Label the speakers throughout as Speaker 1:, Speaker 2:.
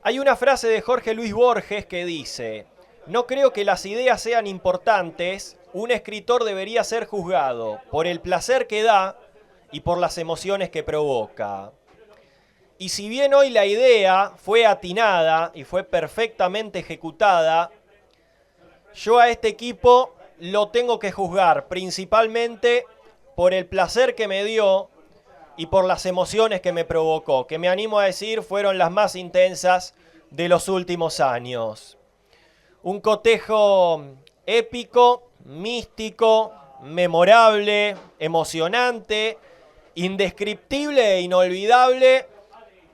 Speaker 1: Hay una frase de Jorge Luis Borges que dice: no creo que las ideas sean importantes, un escritor debería ser juzgado por el placer que da y por las emociones que provoca. Y si bien hoy la idea fue atinada y fue perfectamente ejecutada, yo a este equipo lo tengo que juzgar principalmente por el placer que me dio y por las emociones que me provocó, que me animo a decir fueron las más intensas de los últimos años. Un cotejo épico, místico, memorable, emocionante, indescriptible e inolvidable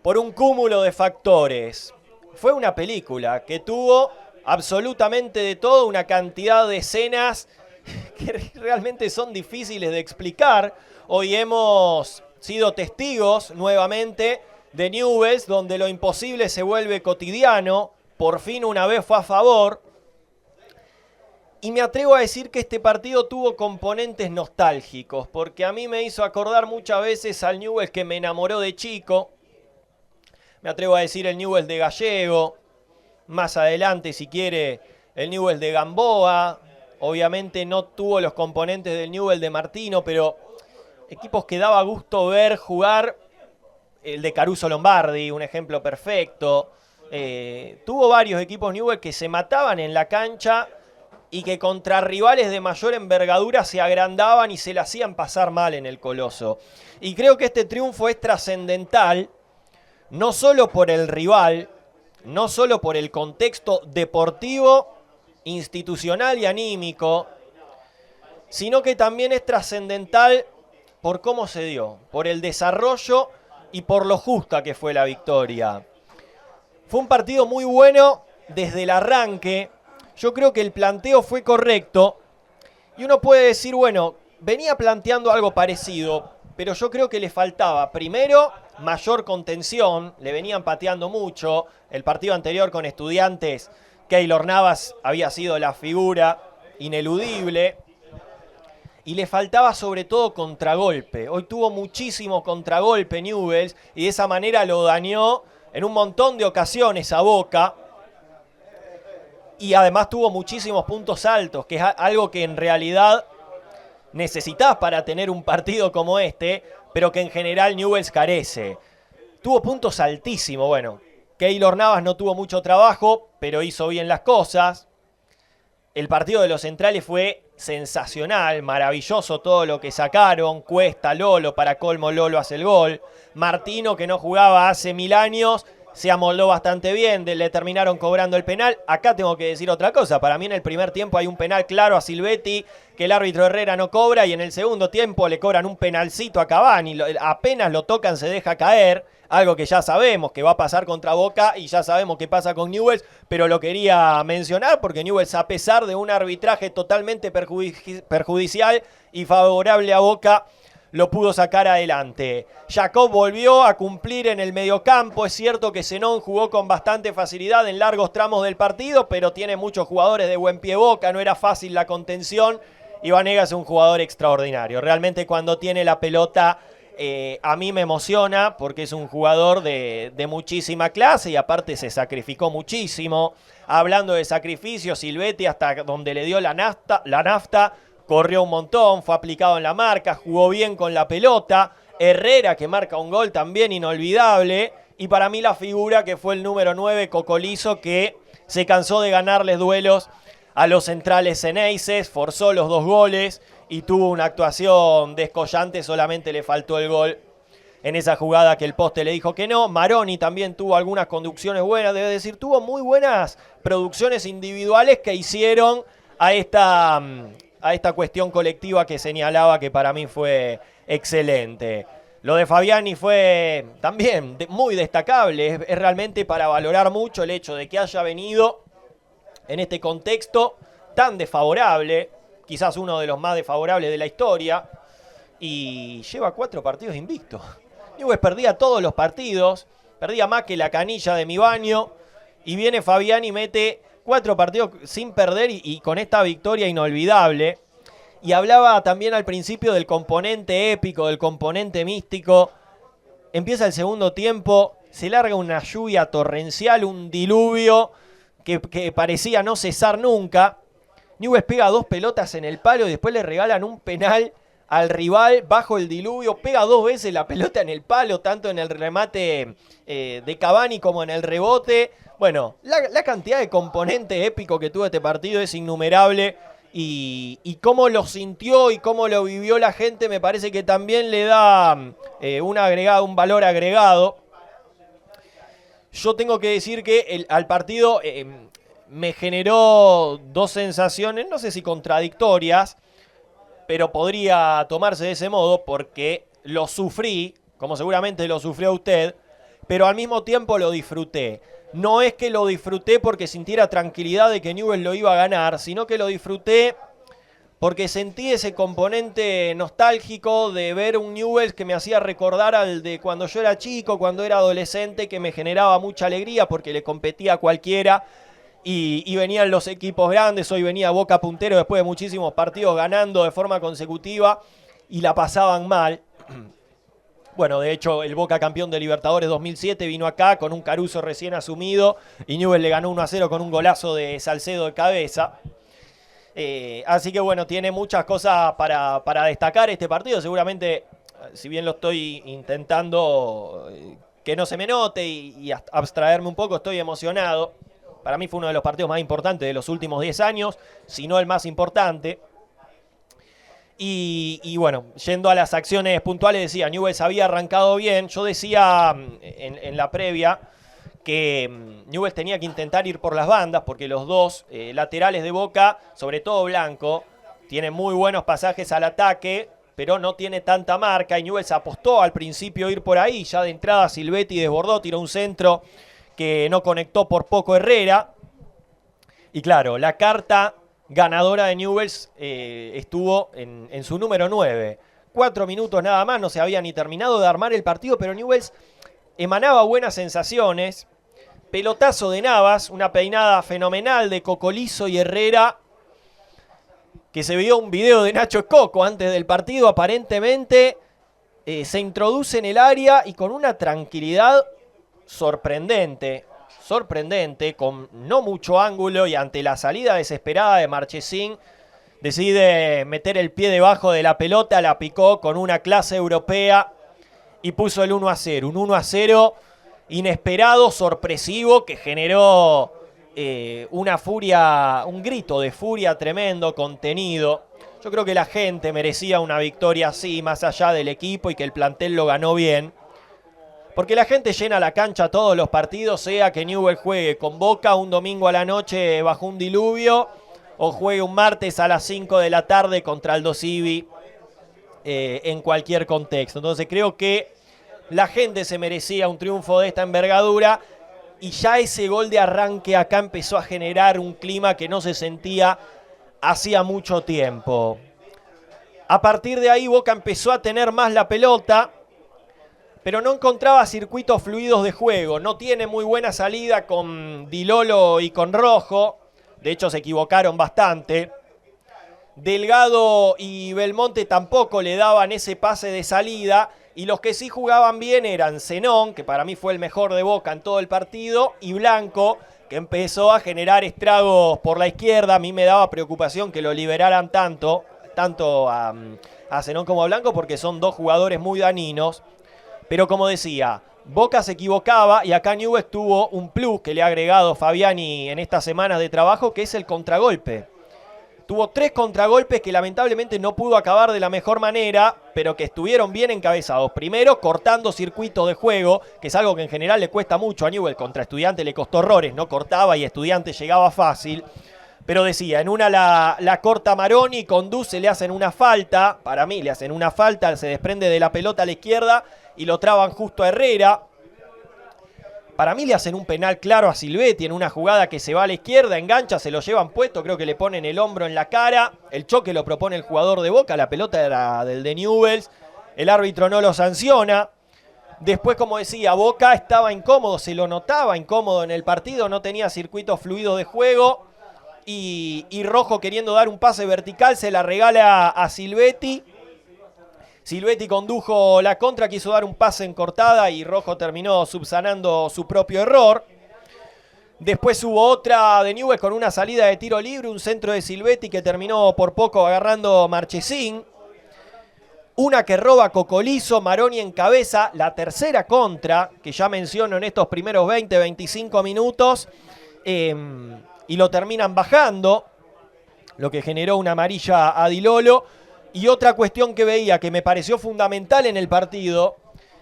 Speaker 1: por un cúmulo de factores. Fue una película que tuvo absolutamente de todo, una cantidad de escenas que realmente son difíciles de explicar. Hoy hemos sido testigos nuevamente de Newell's, donde lo imposible se vuelve cotidiano. Por fin una vez fue a favor. Y me atrevo a decir que este partido tuvo componentes nostálgicos, porque a mí me hizo acordar muchas veces al Newell's que me enamoró de chico. Me atrevo a decir el Newell's de Gallego, más adelante si quiere el Newell's de Gamboa. Obviamente no tuvo los componentes del Newell's de Martino, pero equipos que daba gusto ver jugar. El de Caruso Lombardi, un ejemplo perfecto. Tuvo varios equipos Newell's que se mataban en la cancha y que contra rivales de mayor envergadura se agrandaban y se la hacían pasar mal en el Coloso. Y creo que este triunfo es trascendental, no solo por el rival, no solo por el contexto deportivo, institucional y anímico, sino que también es trascendental por cómo se dio, por el desarrollo y por lo justa que fue la victoria. Fue un partido muy bueno desde el arranque. Yo creo que el planteo fue correcto y uno puede decir, bueno, venía planteando algo parecido, pero yo creo que le faltaba, primero, mayor contención, le venían pateando mucho. El partido anterior con Estudiantes, Keylor Navas había sido la figura ineludible. Y le faltaba sobre todo contragolpe. Hoy tuvo muchísimo contragolpe Newell's y de esa manera lo dañó en un montón de ocasiones a Boca. Y además tuvo muchísimos puntos altos, que es algo que en realidad necesitás para tener un partido como este, pero que en general Newell's carece. Tuvo puntos altísimos. Bueno, Keylor Navas no tuvo mucho trabajo, pero hizo bien las cosas. El partido de los centrales fue sensacional, maravilloso todo lo que sacaron. Cuesta, Lolo, para colmo Lolo hace el gol. Martino, que no jugaba hace 1000 años, se amoldó bastante bien, le terminaron cobrando el penal. Acá tengo que decir otra cosa, para mí en el primer tiempo hay un penal claro a Silvetti que el árbitro Herrera no cobra, y en el segundo tiempo le cobran un penalcito a Cavani, apenas lo tocan se deja caer, algo que ya sabemos que va a pasar contra Boca y ya sabemos qué pasa con Newell's, pero lo quería mencionar porque Newell's, a pesar de un arbitraje totalmente perjudicial y favorable a Boca, lo pudo sacar adelante. Jacob volvió a cumplir en el mediocampo. Es cierto que Zenón jugó con bastante facilidad en largos tramos del partido, pero tiene muchos jugadores de buen pie Boca, no era fácil la contención. Y Vanegas es un jugador extraordinario. Realmente cuando tiene la pelota, a mí me emociona porque es un jugador de muchísima clase y aparte se sacrificó muchísimo. Hablando de sacrificio, Silvetti hasta donde le dio la nafta, corrió un montón, fue aplicado en la marca, jugó bien con la pelota. Herrera, que marca un gol también inolvidable. Y para mí la figura que fue el número 9, Cocolizo, que se cansó de ganarles duelos a los centrales ceneices, forzó los 2 goles y tuvo una actuación descollante, solamente le faltó el gol en esa jugada que el poste le dijo que no. Maroni también tuvo algunas conducciones buenas, debe decir, tuvo muy buenas producciones individuales que hicieron a esta cuestión colectiva que señalaba, que para mí fue excelente. Lo de Fabiani fue también muy destacable, es realmente para valorar mucho el hecho de que haya venido en este contexto tan desfavorable, quizás uno de los más desfavorables de la historia, y lleva 4 partidos invicto. Newell's perdía todos los partidos, perdía más que la canilla de mi baño, y viene Fabiani y mete 4 partidos sin perder y con esta victoria inolvidable. Y hablaba también al principio del componente épico, del componente místico. Empieza el segundo tiempo se larga una lluvia torrencial, un diluvio que parecía no cesar nunca. Newell's pega 2 pelotas en el palo y después le regalan un penal al rival bajo el diluvio. Pega 2 veces la pelota en el palo, tanto en el remate de Cavani como en el rebote. Bueno, la cantidad de componente épico que tuvo este partido es innumerable. Y cómo lo sintió y cómo lo vivió la gente me parece que también le da un valor agregado. Yo tengo que decir que al partido me generó 2 sensaciones, no sé si contradictorias, pero podría tomarse de ese modo porque lo sufrí, como seguramente lo sufrió usted, pero al mismo tiempo lo disfruté. No es que lo disfruté porque sintiera tranquilidad de que Newell's lo iba a ganar, sino que lo disfruté porque sentí ese componente nostálgico de ver un Newell's que me hacía recordar al de cuando yo era chico, cuando era adolescente, que me generaba mucha alegría porque le competía a cualquiera y venían los equipos grandes. Hoy venía Boca puntero después de muchísimos partidos ganando de forma consecutiva y la pasaban mal. Bueno, de hecho, el Boca campeón de Libertadores 2007 vino acá con un Caruso recién asumido y Newell's le ganó 1-0 con un golazo de Salcedo de cabeza. Así que bueno, tiene muchas cosas para destacar este partido. Seguramente, si bien lo estoy intentando que no se me note y abstraerme un poco, estoy emocionado. Para mí fue uno de los partidos más importantes de los últimos 10 años, si no el más importante. Y bueno, yendo a las acciones puntuales, decía, Newell's había arrancado bien. Yo decía en la previa que Newell's tenía que intentar ir por las bandas, porque los dos laterales de Boca, sobre todo Blanco, tienen muy buenos pasajes al ataque, pero no tiene tanta marca, y Newell's apostó al principio ir por ahí. Ya de entrada Silvetti desbordó, tiró un centro que no conectó por poco Herrera. Y claro, la carta ganadora de Newell's estuvo en su número 9. 4 minutos nada más, no se había ni terminado de armar el partido, pero Newell's emanaba buenas sensaciones. Pelotazo de Navas, una peinada fenomenal de Cocolizo y Herrera, que se vio un video de Nacho Coco antes del partido, aparentemente se introduce en el área y con una tranquilidad sorprendente, con no mucho ángulo, y ante la salida desesperada de Marchesín, decide meter el pie debajo de la pelota, la picó con una clase europea y puso el 1-0. Un 1-0 inesperado, sorpresivo, que generó una furia, un grito de furia tremendo, contenido. Yo creo que la gente merecía una victoria así, más allá del equipo, y que el plantel lo ganó bien. Porque la gente llena la cancha todos los partidos, sea que Newell's juegue con Boca un domingo a la noche bajo un diluvio, o juegue un martes a las 5 de la tarde contra Aldo Civi, en cualquier contexto. Entonces creo que la gente se merecía un triunfo de esta envergadura, y ya ese gol de arranque acá empezó a generar un clima que no se sentía hacía mucho tiempo. A partir de ahí Boca empezó a tener más la pelota, pero no encontraba circuitos fluidos de juego. No tiene muy buena salida con Di Lolo y con Rojo. De hecho, se equivocaron bastante. Delgado y Belmonte tampoco le daban ese pase de salida. Y los que sí jugaban bien eran Zenón, que para mí fue el mejor de Boca en todo el partido, y Blanco, que empezó a generar estragos por la izquierda. A mí me daba preocupación que lo liberaran tanto a Zenón como a Blanco, porque son dos jugadores muy dañinos. Pero como decía, Boca se equivocaba, y acá Newell's tuvo un plus que le ha agregado Fabiani en estas semanas de trabajo, que es el contragolpe. Tuvo 3 contragolpes que lamentablemente no pudo acabar de la mejor manera, pero que estuvieron bien encabezados. Primero, cortando circuitos de juego, que es algo que en general le cuesta mucho a Newell's. Contra Estudiantes le costó horrores, no cortaba y Estudiantes llegaba fácil. Pero decía, en una la corta Maroni, con Duce le hacen una falta, para mí le hacen una falta, se desprende de la pelota a la izquierda y lo traban justo a Herrera. Para mí le hacen un penal claro a Silvetti en una jugada que se va a la izquierda, engancha, se lo llevan puesto, creo que le ponen el hombro en la cara. El choque lo propone el jugador de Boca, la pelota era del de Newell's. El árbitro no lo sanciona. Después, como decía, Boca estaba incómodo, se lo notaba incómodo en el partido, no tenía circuitos fluidos de juego. Y Rojo, queriendo dar un pase vertical, se la regala a Silvetti. Silvetti condujo la contra, quiso dar un pase en cortada y Rojo terminó subsanando su propio error. Después hubo otra de Newell's con una salida de tiro libre, un centro de Silvetti que terminó por poco agarrando Marchesín. Una que roba Cocolizzo, Maroni en cabeza, la tercera contra, que ya menciono en estos primeros 20-25 minutos, y lo terminan bajando, lo que generó una amarilla a Di Lolo. Y otra cuestión que veía, que me pareció fundamental en el partido,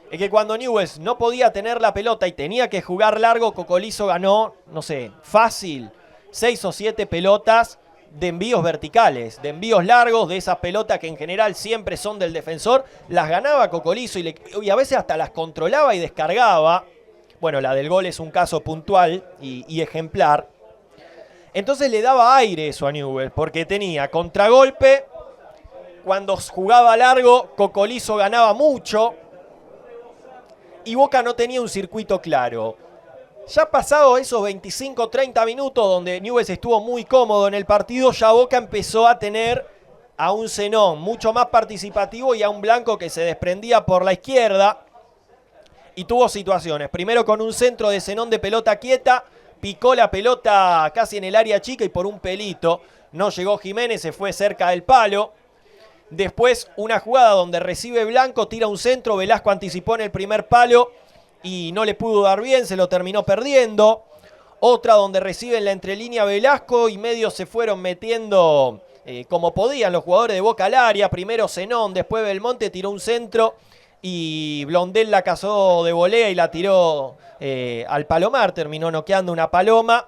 Speaker 1: es que cuando Newell's no podía tener la pelota y tenía que jugar largo, Cocolizzo ganó, no sé, fácil, 6 o 7 pelotas de envíos verticales, de envíos largos, de esas pelotas que en general siempre son del defensor, las ganaba Cocolizzo y a veces hasta las controlaba y descargaba. Bueno, la del gol es un caso puntual y ejemplar. Entonces le daba aire eso a Newell's, porque tenía contragolpe, cuando jugaba largo, Cocolizzo ganaba mucho y Boca no tenía un circuito claro. Ya pasado esos 25-30 minutos donde Newell's estuvo muy cómodo en el partido, ya Boca empezó a tener a un Zenón mucho más participativo y a un Blanco que se desprendía por la izquierda y tuvo situaciones. Primero con un centro de Zenón de pelota quieta, picó la pelota casi en el área chica y por un pelito no llegó Jiménez, se fue cerca del palo. Después una jugada donde recibe Blanco, tira un centro, Velasco anticipó en el primer palo y no le pudo dar bien, se lo terminó perdiendo. Otra donde recibe en la entrelínea Velasco y medio se fueron metiendo como podían los jugadores de Boca al área. Primero Zenón, después Belmonte tiró un centro y Blondel la cazó de volea y la tiró al Palomar, terminó noqueando una paloma.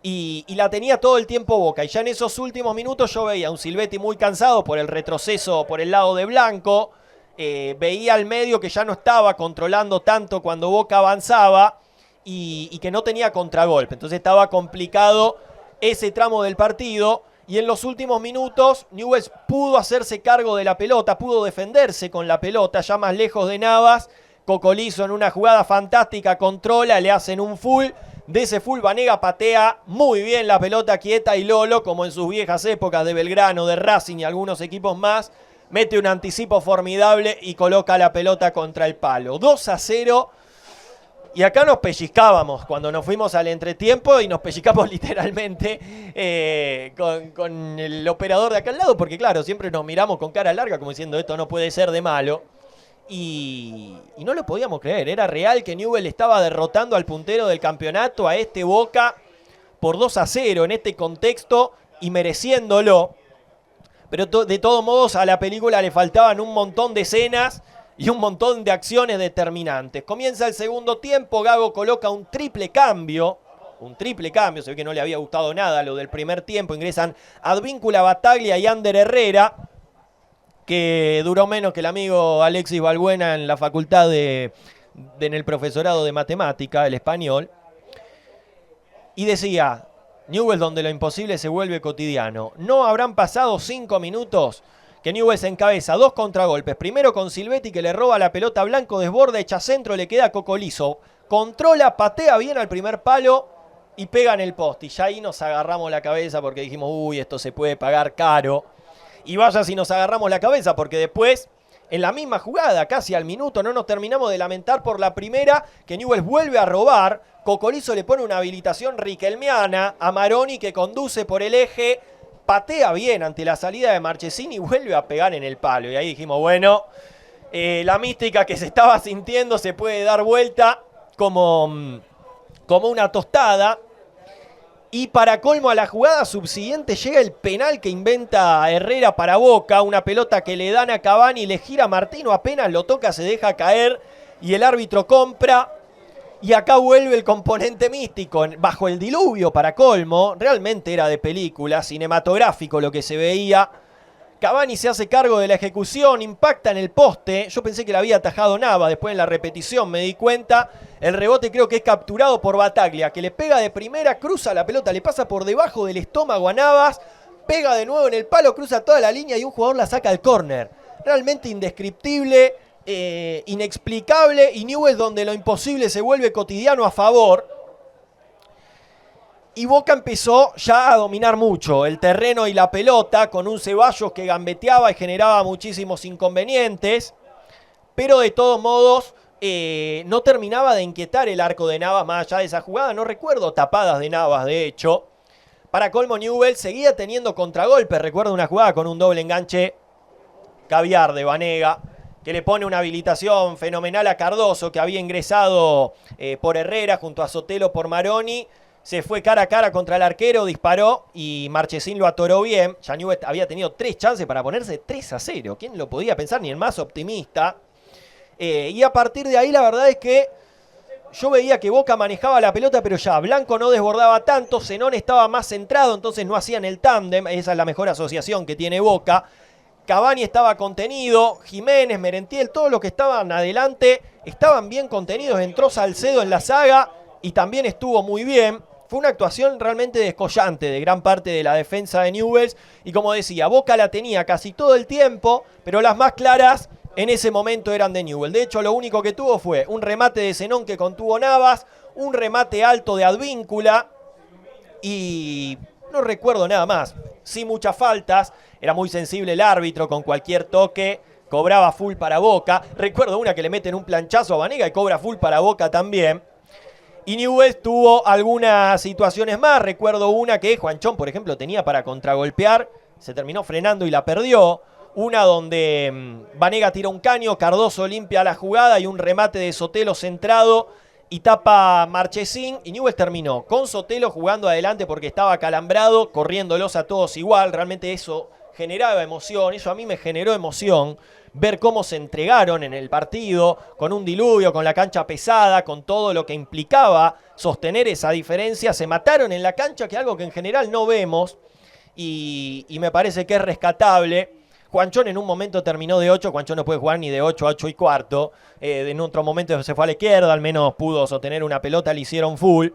Speaker 1: Y la tenía todo el tiempo Boca. Y ya en esos últimos minutos yo veía a un Silvetti muy cansado por el retroceso por el lado de Blanco. Veía al medio que ya no estaba controlando tanto cuando Boca avanzaba y que no tenía contragolpe. Entonces estaba complicado ese tramo del partido. Y en los últimos minutos Newell's pudo hacerse cargo de la pelota, pudo defenderse con la pelota, ya más lejos de Navas. Cocolizzo en una jugada fantástica controla, le hacen un full. De ese full Vanega patea muy bien la pelota quieta y Lolo, como en sus viejas épocas de Belgrano, de Racing y algunos equipos más, mete un anticipo formidable y coloca la pelota contra el palo. 2-0 y acá nos pellizcábamos cuando nos fuimos al entretiempo y nos pellizcamos literalmente con el operador de acá al lado, porque claro, siempre nos miramos con cara larga como diciendo esto no puede ser de malo. Y no lo podíamos creer, era real que Newell's estaba derrotando al puntero del campeonato, a este Boca, por 2-0 en este contexto y mereciéndolo. Pero de todos modos a la película le faltaban un montón de escenas y un montón de acciones determinantes. Comienza el segundo tiempo, Gago coloca un triple cambio, se ve que no le había gustado nada lo del primer tiempo. Ingresan Advíncula, Bataglia y Ander Herrera, que duró menos que el amigo Alexis Balbuena en la facultad en el profesorado de matemática, el español. Y decía, Newell's donde lo imposible se vuelve cotidiano. No habrán pasado 5 minutos que Newell's encabeza 2 contragolpes. Primero con Silvetti que le roba la pelota a Blanco, desborda, echa centro, le queda Cocolizzo. Controla, patea bien al primer palo y pega en el poste. Y ya ahí nos agarramos la cabeza porque dijimos, uy, esto se puede pagar caro. Y vaya si nos agarramos la cabeza, porque después, en la misma jugada, casi al minuto, no nos terminamos de lamentar por la primera, que Newell's vuelve a robar. Cocolizzo le pone una habilitación riquelmiana a Maroni, que conduce por el eje, patea bien ante la salida de Marchesín y vuelve a pegar en el palo. Y ahí dijimos, bueno, la mística que se estaba sintiendo se puede dar vuelta como una tostada. Y para colmo a la jugada subsiguiente llega el penal que inventa Herrera para Boca, una pelota que le dan a Cavani, le gira Martino, apenas lo toca, se deja caer y el árbitro compra. Y acá vuelve el componente místico, bajo el diluvio para colmo, realmente era de película, cinematográfico lo que se veía. Cavani se hace cargo de la ejecución, impacta en el poste. Yo pensé que la había atajado Navas, después en la repetición me di cuenta. El rebote creo que es capturado por Bataglia, que le pega de primera, cruza la pelota, le pasa por debajo del estómago a Navas, pega de nuevo en el palo, cruza toda la línea y un jugador la saca al córner. Realmente indescriptible, inexplicable, y Newell's donde lo imposible se vuelve cotidiano a favor. Y Boca empezó ya a dominar mucho el terreno y la pelota, con un Ceballos que gambeteaba y generaba muchísimos inconvenientes, pero de todos modos no terminaba de inquietar el arco de Navas más allá de esa jugada. No recuerdo tapadas de Navas, de hecho. Para colmo, Newell's seguía teniendo contragolpes. Recuerdo una jugada con un doble enganche caviar de Vanega, que le pone una habilitación fenomenal a Cardoso, que había ingresado por Herrera junto a Sotelo por Maroni. Se fue cara a cara contra el arquero, disparó y Marchesín lo atoró bien. Ya Newell's había tenido 3 chances para ponerse 3-0. ¿Quién lo podía pensar? Ni el más optimista. Y a partir de ahí la verdad es que yo veía que Boca manejaba la pelota, pero ya Blanco no desbordaba tanto, Zenón estaba más centrado, entonces no hacían el tándem. Esa es la mejor asociación que tiene Boca. Cavani estaba contenido, Jiménez, Merentiel, todos los que estaban adelante estaban bien contenidos. Entró Salcedo en la saga y también estuvo muy bien. Fue una actuación realmente descollante de gran parte de la defensa de Newell's. Y como decía, Boca la tenía casi todo el tiempo, pero las más claras en ese momento eran de Newell's. De hecho, lo único que tuvo fue un remate de Zenón que contuvo Navas, un remate alto de Advíncula y no recuerdo nada más. Sí, muchas faltas. Era muy sensible el árbitro, con cualquier toque cobraba full para Boca. Recuerdo una que le meten un planchazo a Vanega y cobra full para Boca también. Y Newell's tuvo algunas situaciones más. Recuerdo una que Juanchón, por ejemplo, tenía para contragolpear. Se terminó frenando y la perdió. Una donde Vanega tira un caño, Cardoso limpia la jugada y un remate de Sotelo centrado y tapa Marchesín. Y Newell's terminó con Sotelo jugando adelante porque estaba acalambrado, corriéndolos a todos igual. Realmente eso generaba emoción, eso a mí me generó emoción. Ver cómo se entregaron en el partido, con un diluvio, con la cancha pesada, con todo lo que implicaba sostener esa diferencia. Se mataron en la cancha, que es algo que en general no vemos y me parece que es rescatable. Juanchón en un momento terminó de 8, Juanchón no puede jugar ni de 8 a 8 y cuarto. En otro momento se fue a la izquierda, al menos pudo sostener una pelota, le hicieron full.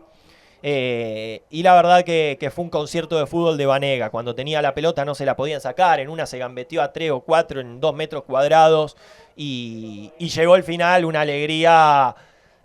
Speaker 1: Y la verdad que fue un concierto de fútbol de Vanega. Cuando tenía la pelota no se la podían sacar, en una se gambeteó a 3 o 4 en 2 metros cuadrados y llegó el final, una alegría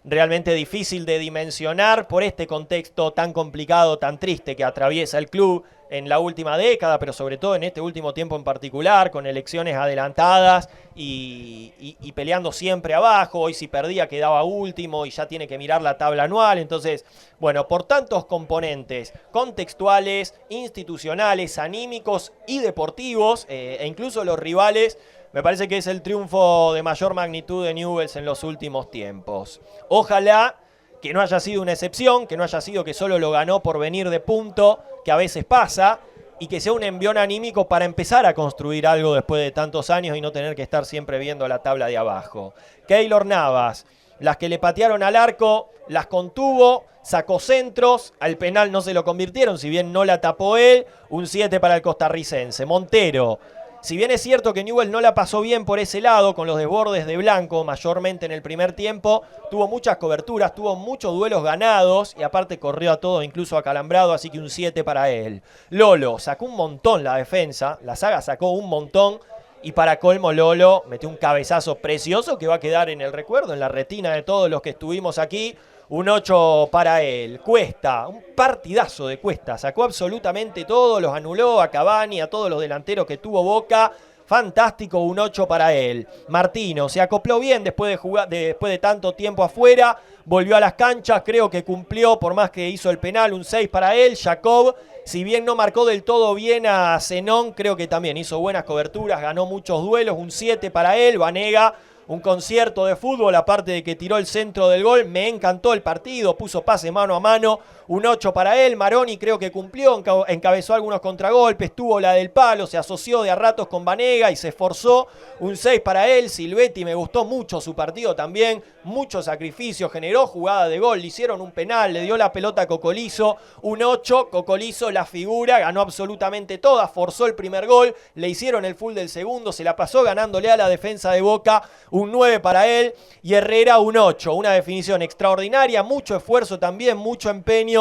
Speaker 1: realmente difícil de dimensionar por este contexto tan complicado, tan triste que atraviesa el club en la última década, pero sobre todo en este último tiempo en particular, con elecciones adelantadas y peleando siempre abajo. Hoy si perdía quedaba último y ya tiene que mirar la tabla anual. Entonces, bueno, por tantos componentes contextuales, institucionales, anímicos y deportivos, e incluso los rivales, me parece que es el triunfo de mayor magnitud de Newell's en los últimos tiempos. Ojalá que no haya sido una excepción, que no haya sido que solo lo ganó por venir de punto, que a veces pasa, y que sea un envión anímico para empezar a construir algo después de tantos años y no tener que estar siempre viendo la tabla de abajo. Keylor Navas, las que le patearon al arco, las contuvo, sacó centros, al penal no se lo convirtieron, si bien no la tapó él, un 7 para el costarricense. Montero, si bien es cierto que Newell's no la pasó bien por ese lado, con los desbordes de Blanco, mayormente en el primer tiempo, tuvo muchas coberturas, tuvo muchos duelos ganados y aparte corrió a todo, incluso acalambrado, así que un 7 para él. Lolo sacó un montón la defensa, la saga sacó un montón y para colmo Lolo metió un cabezazo precioso que va a quedar en el recuerdo, en la retina de todos los que estuvimos aquí. Un 8 para él. Cuesta, un partidazo de Cuesta. Sacó absolutamente todo, los anuló a Cavani, a todos los delanteros que tuvo Boca. Fantástico, un 8 para él. Martino se acopló bien después de jugar, después de tanto tiempo afuera. Volvió a las canchas, creo que cumplió por más que hizo el penal. Un 6 para él. Jacob, si bien no marcó del todo bien a Zenón, creo que también hizo buenas coberturas, ganó muchos duelos. Un 7 para él. Vanega, un concierto de fútbol, aparte de que tiró el centro del gol. Me encantó el partido, puso pase mano a mano. Un 8 para él. Maroni creo que cumplió, encabezó algunos contragolpes, tuvo la del palo, se asoció de a ratos con Vanega y se esforzó. Un 6 para él. Silvetti, me gustó mucho su partido también, mucho sacrificio, generó jugada de gol, le hicieron un penal, le dio la pelota a Cocolizo. Un 8, Cocolizo la figura, ganó absolutamente todas, forzó el primer gol, le hicieron el full del segundo, se la pasó ganándole a la defensa de Boca. Un 9 para él y Herrera un 8, una definición extraordinaria, mucho esfuerzo también, mucho empeño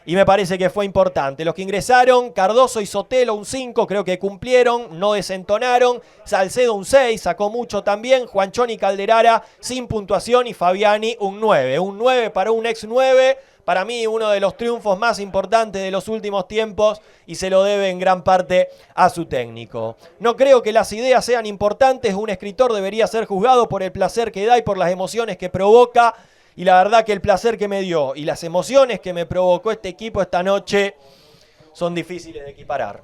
Speaker 1: y me parece que fue importante. Los que ingresaron, Cardoso y Sotelo un 5, creo que cumplieron, no desentonaron. Salcedo un 6, sacó mucho también. Juanchón y Calderara sin puntuación y Fabiani un 9. Un 9 para un ex 9. Para mí uno de los triunfos más importantes de los últimos tiempos y se lo debe en gran parte a su técnico. No creo que las ideas sean importantes. Un escritor debería ser juzgado por el placer que da y por las emociones que provoca. Y la verdad que el placer que me dio y las emociones que me provocó este equipo esta noche son difíciles de equiparar.